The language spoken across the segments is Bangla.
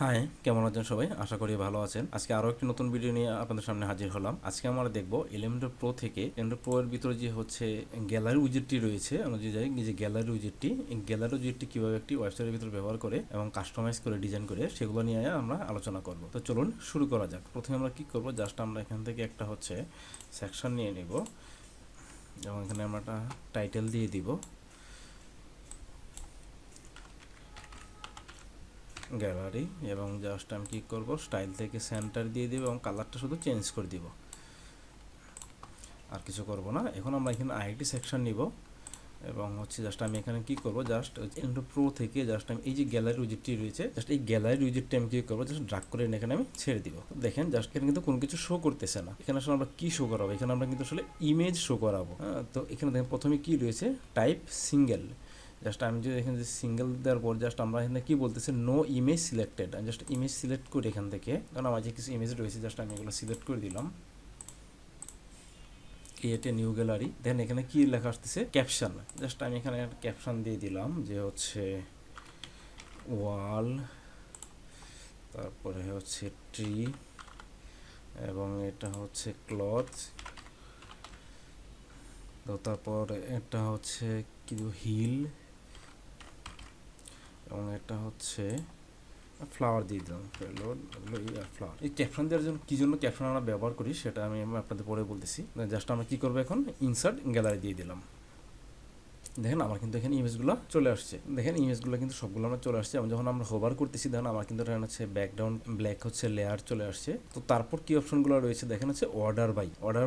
হাই, কেমন আছেন সবাই? আশা করি ভালো আছেন। আজকে আরও একটি নতুন ভিডিও নিয়ে আপনাদের সামনে হাজির হলাম। আজকে আমরা দেখব এলিমেন্টর প্রো থেকে এলিমেন্টর প্রো এর ভিতরে যে হচ্ছে গ্যালারি উইজেটটি রয়েছে, আমরা যে যাই যে গ্যালারি উইজেটটি, এই গ্যালারি উইজেটটি কীভাবে একটি ওয়েবসাইটের ভিতরে ব্যবহার করে এবং কাস্টমাইজ করে ডিজাইন করে সেগুলো নিয়ে আমরা আলোচনা করব। তো চলুন শুরু করা যাক। প্রথমে আমরা কী করব, জাস্ট আমরা এখান থেকে একটা হচ্ছে সেকশন নিয়ে নেব এবং এখানে আমরা একটা টাইটেল দিয়ে দিব গ্যালারি, এবং জাস্ট আমি কী করবো, স্টাইল থেকে সেন্টার দিয়ে দিব এবং কালারটা শুধু চেঞ্জ করে দিব, আর কিছু করব না। এখন আমরা এখানে আইডি সেকশন নিব এবং হচ্ছে জাস্ট আমি এখানে কি করব, জাস্ট ইন্টো প্রো থেকে জাস্ট আমি এই যে গ্যালারি উইজেটটি রয়েছে, জাস্ট এই গ্যালারি উইজেটটি আমি কি করব, জাস্ট ড্রাগ করে এখানে আমি ছেড়ে দিব। দেখেন জাস্ট এখানে কিন্তু কোনো কিছু শো করতেছে না। এখানে আসলে আমরা কি শো করাবো, এখানে আমরা কিন্তু আসলে ইমেজ শো করাবো। তো এখানে দেখেন প্রথমে কি রয়েছে, টাইপ সিঙ্গেল। জাস্ট আমি যদি এখানে যে সিঙ্গেল দেওয়ার পর জাস্ট আমরা এখানে কি বলতেছে, নো ইমেজ সিলেক্টেড। আমি জাস্ট ইমেজ সিলেক্ট করি এখান থেকে, কারণ আমার যে কিছু ইমেজ রয়েছে জাস্ট আমি এগুলো সিলেক্ট করে দিলাম। ক্রিয়েট এ নিউ গ্যালারি, দেন এখানে কি লেখা আসতেছে, ক্যাপশন। জাস্ট আমি এখানে একটা ক্যাপশন দিয়ে দিলাম যে হচ্ছে ওয়াল, তারপরে হচ্ছে ট্রি, এবং এটা হচ্ছে ক্লথ, তো তারপর এটা হচ্ছে কিছু হিল, এবং এটা হচ্ছে ফ্লাওয়ার দিয়ে দিলাম, ফ্লাওয়ার। এই ক্যাপশন দেওয়ার জন্য কী জন্য ক্যাপশন আমরা ব্যবহার করি সেটা আমি আপনাদের পরে বলতেছি। জাস্ট আমরা কী করবো, এখন ইনসার্ট গ্যালারি দিয়ে দিলাম। দেখেন আমার কিন্তু এখানে ইমেজগুলো চলে আসছে। দেখেন ইমেজগুলো কিন্তু সবগুলো আমরা চলে আসছে। এবং যখন আমরা হোভার করতেছি দেখেন আমার কিন্তু এখানে হচ্ছে ব্যাকগ্রাউন্ড ব্ল্যাক হচ্ছে লেয়ার চলে আসছে। তো তারপর কি অপশনগুলো রয়েছে দেখেন, হচ্ছে অর্ডার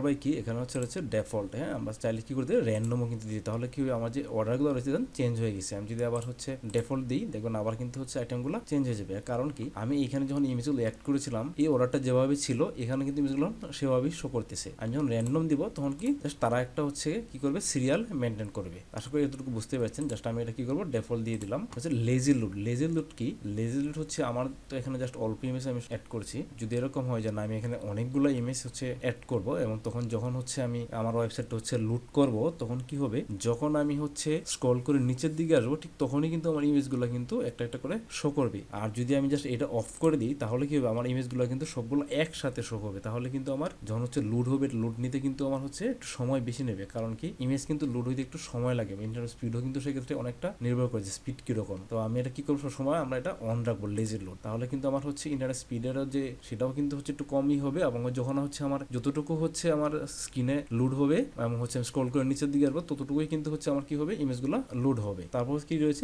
বাই কি, এখানে হচ্ছে ডেফল্ট। হ্যাঁ, আমরা চাইলে কি করতে র্যান্ডমও কিন্তু দিই, তাহলে কি হবে, আমার যে অর্ডারগুলো রয়েছে দেন চেঞ্জ হয়ে গেছে। আমি যদি আবার হচ্ছে ডেফল্ট দিই, দেখবেন আবার কিন্তু হচ্ছে আইটেমগুলো চেঞ্জ হয়ে যাবে। কারণ কি, আমি এখানে যখন ইমেজগুলো অ্যাড করেছিলাম এই অর্ডারটা যেভাবে ছিল এখানে কিন্তু ইমেজগুলো সেভাবেই শো করতেছে। আমি যখন র্যান্ডম দিব তখন কি জাস্ট তারা একটা হচ্ছে কি করবে, সিরিয়াল মেনটেন করবে। আশা করি এতটুকু বুঝতে পারছেন। জাস্ট আমি এটা কি করবো, ডেফল্ট দিয়ে দিলাম। হচ্ছে লেজি লুট কি, লেজি লুট হচ্ছে আমার তো এখানে জাস্ট অল্প ইমেজ আমি অ্যাড করছি। যদি এরকম হয় যে না আমি এখানে অনেকগুলো ইমেজ হচ্ছে অ্যাড করব, এবং তখন যখন হচ্ছে আমি আমার ওয়েবসাইটটা হচ্ছে লুট করব তখন কি হবে, যখন আমি হচ্ছে স্ক্রল করে নিচের দিকে আসবো ঠিক তখনই কিন্তু আমার ইমেজগুলো কিন্তু একটা একটা করে শো করবে। আর যদি আমি জাস্ট এটা অফ করে দিই তাহলে কি হবে, আমার ইমেজগুলো কিন্তু সবগুলো একসাথে শো হবে। তাহলে কিন্তু আমার যখন হচ্ছে লুট হবে, লুট নিতে কিন্তু আমার হচ্ছে একটু সময় বেশি নেবে। কারণ কি, ইমেজ কিন্তু লুট হইতে একটু সময় লাগে। ইন্টারনেট স্পিডও কিন্তু সেক্ষেত্রে অনেকটা নির্ভর করে যে স্পিড কীরকম। তো আমি এটা কী করবো, সবসময় আমরা এটা অন রাখবো, লেজি লোড। তাহলে কিন্তু আমার হচ্ছে ইন্টারনেট স্পিডেরও যে সেটাও কিন্তু হচ্ছে একটু কমই হবে, এবং যখন হচ্ছে আমার যতটুকু হচ্ছে আমার স্ক্রিনে লোড হবে এবং হচ্ছে স্ক্রল করে নিচের দিকে আসবো ততটুকুই কিন্তু হচ্ছে আমার কি হবে, ইমেজগুলো লোড হবে। তারপর কি রয়েছে,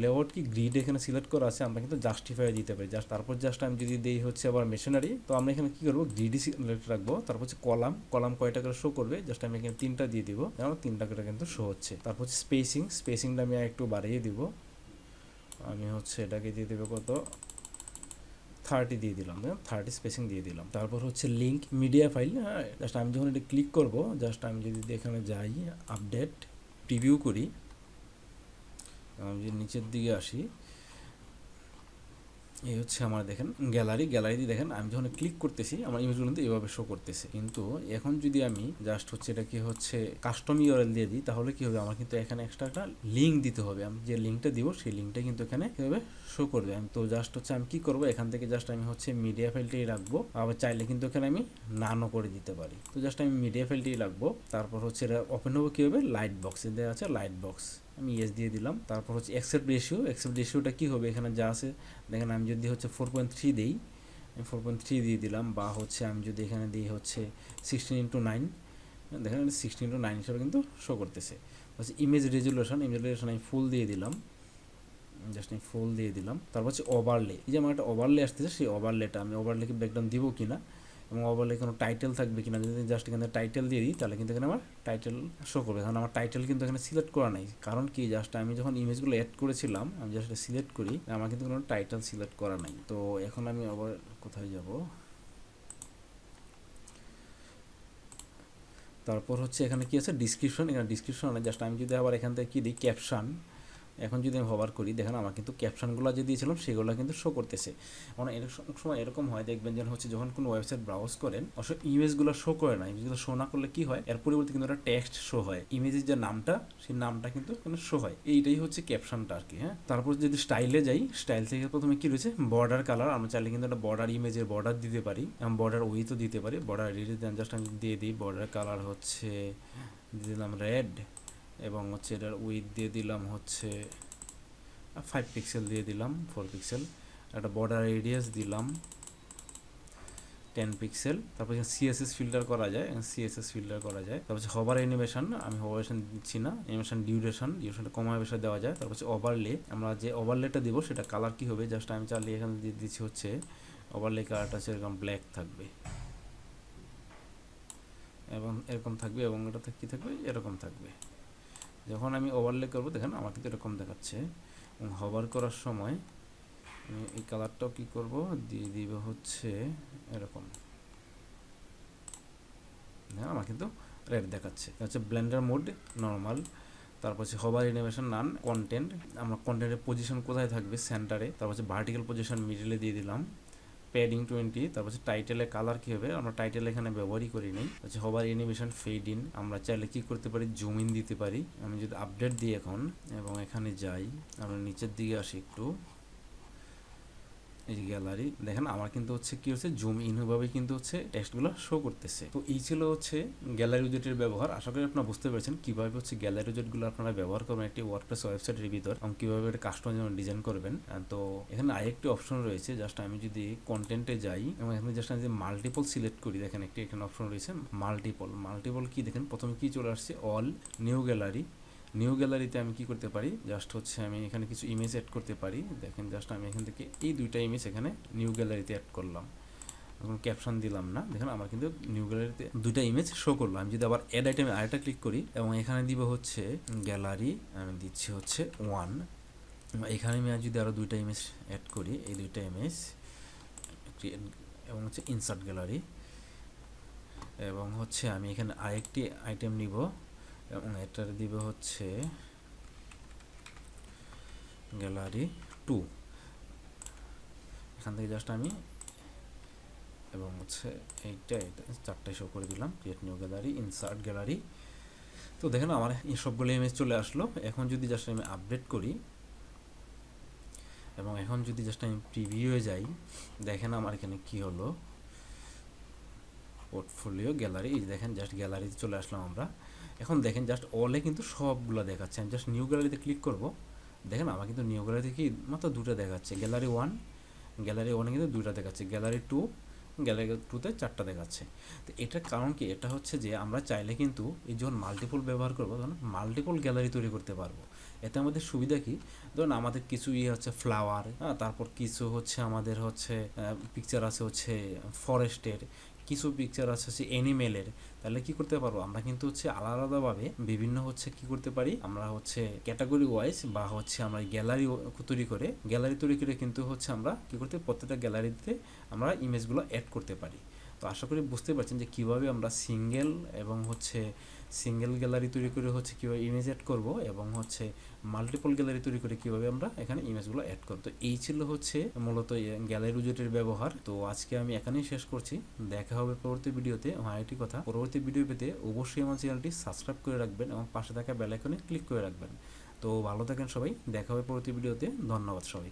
লেআউট কি গ্রিড এখানে সিলেক্ট করা আছে, আমরা কিন্তু জাস্টিফাই দিতে পারি। তারপর জাস্ট আমি যদি দেই হচ্ছে আবার মেশিনারি, তো আমরা এখানে কি করবো, গ্রিডই সিলেক্ট রাখবো। তারপর হচ্ছে কলাম কয়টা করে শো করবে, জাস্ট আমি এখানে 3টা দিয়ে দিব, আমার 3টা করে কিন্তু শো হচ্ছে। তারপর হচ্ছে স্পেসিংটা আমি একটু বাড়িয়ে দিব। আমি হচ্ছে এটাকে দিয়ে দেবো কত, 30 দিয়ে দিলাম, 30 স্পেসিং দিয়ে দিলাম। তারপর হচ্ছে লিঙ্ক মিডিয়া ফাইল। হ্যাঁ, জাস্ট আমি যখন এটা ক্লিক করব, জাস্ট আমি যদি এখানে যাই আপডেট প্রিভিউ করি, আমি যদি নিচের দিকে আসি, এই হচ্ছে আমার দেখেন গ্যালারি দেখেন আমি যখন ক্লিক করতেছি আমার ইমেজগুলো কিন্তু এভাবে শো করতেছে। কিন্তু এখন যদি আমি জাস্ট হচ্ছে এটাকে হচ্ছে কাস্টম ইউআরএল দিয়ে দিই তাহলে কি হবে, আমার কিন্তু এখানে এক্সট্রা একটা লিঙ্ক দিতে হবে। আমি যে লিঙ্কটা দিব সেই লিঙ্কটা কিন্তু এখানে কীভাবে শো করবে। আমি তো জাস্ট হচ্ছে আমি কি করবো, এখান থেকে জাস্ট আমি হচ্ছে মিডিয়া ফাইলটাই রাখবো। আবার চাইলে কিন্তু এখানে আমি নানও করে দিতে পারি। তো জাস্ট আমি মিডিয়া ফাইলটাই রাখবো। তারপর হচ্ছে এটা ওপেন হবে কী হবে, লাইট বক্স দেওয়া আছে, লাইট বক্স আমি ইয়েস দিয়ে দিলাম। তারপর হচ্ছে অ্যাকসেপ্ট রেশিওটা কী হবে, এখানে যা আছে দেখেন, আমি যদি হচ্ছে 4.3 দিই, আমি 4.3 দিয়ে দিলাম, বা হচ্ছে আমি যদি এখানে দিই হচ্ছে 16:9, দেখেন 16:9 হিসাবে কিন্তু শো করতেছে। হচ্ছে ইমেজ রেজুলেশন আমি ফুল দিয়ে দিলাম, জাস্ট আমি ফুল দিয়ে দিলাম। তারপর হচ্ছে ওভারলে, এই যে আমার একটা ওভারলে আসতেছে, সেই ওভারলেটা আমি ওভারলেকে ব্যাকগ্রাউন্ড দিব কিনা এবং ওভারলে কোনো টাইটেল থাকবে কিনা। যদি জাস্ট এখানে টাইটেল দিয়ে দিই তাহলে কিন্তু এখানে আমার টাইটেল শো করবে। কারণ আমার টাইটেল কিন্তু এখানে সিলেক্ট করা নাই। কারণ কি, জাস্ট আমি যখন ইমেজগুলো অ্যাড করেছিলাম আমি জাস্ট সিলেক্ট করি, আমার কিন্তু কোনো টাইটেল সিলেক্ট করা নাই। তো এখন আমি আবার কোথায় যাব, তারপর হচ্ছে এখানে কি আছে, ডিসক্রিপশন। এখানে ডিসক্রিপশন জাস্ট আমি যদি আবার এখান থেকে কী দিই, ক্যাপশন, এখন যদি আমি হোভার করি দেখেন আমার কিন্তু ক্যাপশনগুলো যে দিয়েছিলাম সেগুলো কিন্তু শো করতেছে। মানে অনেক সময় এরকম হয় দেখবেন যেন হচ্ছে যখন কোনো ওয়েবসাইট ব্রাউজ করেন অবশ্য ইমেজগুলো শো করে না, ইমেজগুলো শো না করলে কি হয় এর পরিবর্তে কিন্তু একটা টেক্সট শো হয়, ইমেজের যে নামটা সেই নামটা কিন্তু শো হয়, এইটাই হচ্ছে ক্যাপশনটা আর কি। হ্যাঁ, তারপর যদি স্টাইলে যাই, স্টাইল থেকে প্রথমে কি রয়েছে বর্ডার কালার, আমরা চাইলে কিন্তু একটা বর্ডার ইমেজের বর্ডার দিতে পারি, বর্ডার উইথও দিতে পারি, বর্ডার রেড জাস্ট আমি দিয়ে দিই, বর্ডার কালার হচ্ছে দিলাম রেড এবং হচ্ছে এটার উইথ দিয়ে দিলাম হচ্ছে 5 পিক্সেল দিয়ে দিলাম, 4 পিক্সেল, একটা বর্ডার রেডিয়াস দিলাম 10 পিক্সেল। তারপর সিএসএস ফিল্টার করা যায়, সিএসএস ফিল্টার করা যায়। তারপর হবার অ্যানিমেশন, আমি হবার দিচ্ছি না, অ্যানিমেশন ডিউরেশনটা কমায় বেশি দেওয়া যায়। তারপর ওভারলে, আমরা যে ওভারলেটা দিব সেটা কালার কি হবে, জাস্ট আমি চাইলে এখানে দিয়ে দিচ্ছি হচ্ছে ওভারলে কালারটা সেরকম ব্ল্যাক থাকবে এবং এরকম থাকবে, এবং এটাতে কী থাকবে এরকম থাকবে। যখন আমি ওভারলে করবো দেখেন আমার কিন্তু এরকম দেখাচ্ছে, এবং হভার করার সময় আমি এই কালারটাও কী করব দিয়ে দিব হচ্ছে এরকম, হ্যাঁ আমার কিন্তু রেড দেখাচ্ছে। হচ্ছে ব্লেন্ডার মোড নর্মাল, তারপর হচ্ছে হবার অ্যানিমেশন নান, কন্টেন্ট, আমরা কন্টেন্টের পজিশন কোথায় থাকবে সেন্টারে, তারপর হচ্ছে ভার্টিক্যাল পজিশন মিডলে দিয়ে দিলাম, প্যাডিং 20, তারপর হচ্ছে টাইটেলের কালার কী হবে, আমরা টাইটেল এখানে ব্যবহারই করি নাই। হচ্ছে হবার অ্যানিমেশন ফেড ইন, আমরা চাইলে কী করতে পারি জুম ইন দিতে পারি। আমি যদি আপডেট দিই এখন এবং এখানে যাই, আমরা নিচের দিকে আসি একটু, এই যে গ্যালারি দেখেন আমার কিন্তু হচ্ছে কি হচ্ছে জুম ইন ভাবে কিন্তু হচ্ছে টেক্সটগুলো শো করতেছে। তো এই ছিল হচ্ছে গ্যালারি উইজেটের ব্যবহার। আশা করি আপনারা বুঝতে পেরেছেন কিভাবে হচ্ছে গ্যালারি উইজেটগুলো আপনারা ব্যবহার করবেন একটি ওয়ার্ডপ্রেস ওয়েবসাইটের ভিতর, এবং কিভাবে একটা কাস্টমার যেমন ডিজাইন করবেন। তো এখানে আরেকটি অপশন রয়েছে, জাস্ট আমি যদি কন্টেন্টে যাই এবং এখানে জাস্ট আমি যদি মাল্টিপল সিলেক্ট করি, দেখেন একটি এখানে অপশন রয়েছে মাল্টিপল কি দেখেন প্রথমে কি চলে আসছে অল, নিউ গ্যালারি। নিউ গ্যালারিতে আমি কি করতে পারি, জাস্ট হচ্ছে আমি এখানে কিছু ইমেজ অ্যাড করতে পারি। দেখেন জাস্ট আমি এখান থেকে এই দুইটা ইমেজ এখানে নিউ গ্যালারিতে অ্যাড করলাম, এখন ক্যাপশন দিলাম না, দেখেন আমার কিন্তু নিউ গ্যালারিতে দুইটা ইমেজ শো করলো। আমি যদি আবার অ্যাড আইটেমে আরেকটা ক্লিক করি এবং এখানে দিব হচ্ছে গ্যালারি, আমি দিচ্ছি হচ্ছে 1, এখানে আমি যদি আরও দুইটা ইমেজ অ্যাড করি, এই দুইটা ইমেজ এবং হচ্ছে ইনসার্ট গ্যালারি, এবং হচ্ছে আমি এখানে আরেকটি আইটেম নিব এবং এটার দিব হচ্ছে গ্যালারি 2, এখান থেকে জাস্ট আমি এবং হচ্ছে এইটা চারটায় শো করে দিলাম, create new gallery, insert gallery. তো দেখেন আমার এই সবগুলো ইমেজ চলে আসলো। এখন যদি জাস্ট আমি আপডেট করি এবং এখন যদি জাস্ট আমি প্রিভিউয়ে যাই, দেখেন আমার এখানে কি হলো, পোর্টফোলিও গ্যালারি, এই দেখেন জাস্ট গ্যালারিতে চলে আসলাম আমরা। এখন দেখেন জাস্ট অলে কিন্তু সবগুলো দেখাচ্ছে, আমি জাস্ট নিউ গ্যালারিতে ক্লিক করব, দেখেন আমার কিন্তু নিউ গ্যালারিতে কি মাত্র দুটো দেখাচ্ছে, গ্যালারি 1 কিন্তু দুইটা দেখাচ্ছে, গ্যালারি 2 2তে 4টা দেখাচ্ছে। তো এটার কারণ কি, এটা হচ্ছে যে আমরা চাইলে কিন্তু এই যখন মাল্টিপল ব্যবহার করবো তখন মাল্টিপল গ্যালারি তৈরি করতে পারবো। এতে আমাদের সুবিধা কি, ধরুন আমাদের কিছু হচ্ছে ফ্লাওয়ার, তারপর কিছু হচ্ছে আমাদের হচ্ছে পিকচার আছে হচ্ছে ফরেস্টের, কিছু পিকচার আছে হচ্ছে অ্যানিমেলের, তাহলে কি করতে পারবো আমরা কিন্তু হচ্ছে আলাদা আলাদাভাবে বিভিন্ন হচ্ছে কি করতে পারি, আমরা হচ্ছে ক্যাটাগরি ওয়াইজ বা হচ্ছে আমরা গ্যালারি তৈরি করে কিন্তু হচ্ছে আমরা কি করতে প্রত্যেকটা গ্যালারিতে আমরা ইমেজগুলো অ্যাড করতে পারি। তো আশা করি বুঝতে পারছেন যে কীভাবে আমরা সিঙ্গেল গ্যালারি তৈরি করে হচ্ছে কীভাবে ইমেজ অ্যাড করব এবং হচ্ছে মাল্টিপল গ্যালারি তৈরি করে কীভাবে আমরা এখানে ইমেজগুলো অ্যাড করব। তো এই ছিল হচ্ছে মূলত গ্যালারি উইজেটের ব্যবহার। তো আজকে আমি এখানেই শেষ করছি, দেখা হবে পরবর্তী ভিডিওতে। আরেকটি কথা, পরবর্তী ভিডিও পেতে অবশ্যই আমার চ্যানেলটি সাবস্ক্রাইব করে রাখবেন এবং পাশে থাকা বেল আইকনে ক্লিক করে রাখবেন। তো ভালো থাকেন সবাই, দেখা হবে পরবর্তী ভিডিওতে, ধন্যবাদ সবাই।